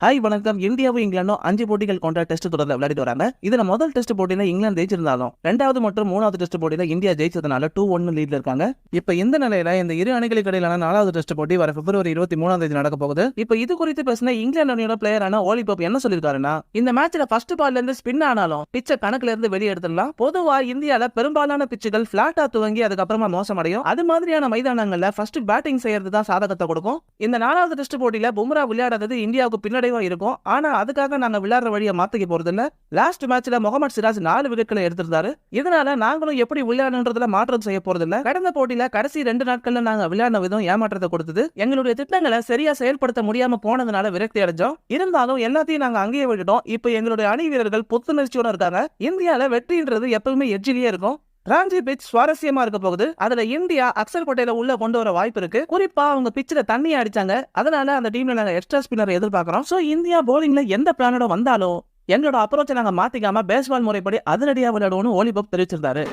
Hi வணக்கம். இந்தியாவும் இங்கிலாந்தும் 5 போட்டிகள் கொண்ட டெஸ்ட் தொடர்ல விளையாடிட்டு வராங்க. இதுல முதல் டெஸ்ட் போட்டியில இங்கிலாந்து ஜெயிச்சிருந்தாலும் 2வது மற்றும் 3வது டெஸ்ட் போட்டியில இந்தியா ஜெயிச்சதுனால 2-1 லீட்ல இருக்காங்க. இப்ப இந்த நிலையில இந்த இரு அணிகளுக்கு இடையிலான 4வது டெஸ்ட் போட்டி வர பிப்ரவரி 23ஆம் தேதி நடக்க போகுது. இப்ப இது குறித்து பேசின இங்கிலாந்து அணியோட பிளேயரான ஓலி போப் என்ன சொல்லிருக்காருன்னா, இந்த மேட்ச்ல ஃபர்ஸ்ட் பால்ல இருந்து ஸ்பின் ஆனாலும் பிச்சை கணக்குல இருந்து வெளியே எடுத்துடலாம். பொதுவா இந்தியால பெரும்பாலான பிச்சுகள் பிளாட்டா துவங்கி அதுக்கப்புறமா மோசமடையும். அது மாதிரியான மைதானங்கள்ல ஃபர்ஸ்ட் பேட்டிங் செய்யறது தான் சாதகத்தை கொடுக்கும். இந்த 4வது டெஸ்ட் போட்டியில பும்ரா விளையாடுறது இந்தியாவுக்கு பின்னடைவா இருக்கும். ஆனா அதுக்காக நாங்க விளையாடுற வழியை மாத்திக்க போறது இல்ல. லாஸ்ட் மேட்ச்ல முகமது சிராஜ் 4 விக்கெட்களை எடுத்திருந்தாரு. இதனால நாங்களும் எப்படி விளையாடுன்றதுல மாற்றம் செய்ய போறது இல்ல. கடந்த போட்டியில கடைசி 2 நாட்கள்ல நாங்க விளையாடின விதம் ஏமாற்றத்தை கொடுத்தது. எங்களுடைய திட்டங்களை சரியா செயல்படுத்த முடியாம போனதுனால விரக்தி அடைஞ்சோம். இருந்தாலும் எல்லாத்தையும் நாங்க அங்கேயே விட்டுட்டோம். இப்ப எங்களுடைய அணி வீரர்கள் புத்துணர்ச்சியோட இருக்காங்க. இந்தியால வெற்றின்றது எப்பவுமே எட்ஜிலேயே இருக்கும். ராஞ்சி பிச் சுவாரஸ்யமா இருக்க போகுது. அதுல இந்தியா அக்சர் பட்டேல உள்ள கொண்டு வர வாய்ப்பு இருக்கு. குறிப்பா அவங்க பிச்சில தண்ணி அடிச்சாங்க. அதனால அந்த டீம்ல நாங்க எக்ஸ்ட்ரா ஸ்பின்னர் எதிர்பார்க்கிறோம். சோ இந்தியா போலிங்ல எந்த பிளானோட வந்தாலும் எங்களோட அப்ரோச்சை நாங்க மாத்திக்காம பேஸ்பால் முறைப்படி அதிரடியா விளையாடுவோம்னு ஓலி போப் தெரிவிச்சிருந்தாரு.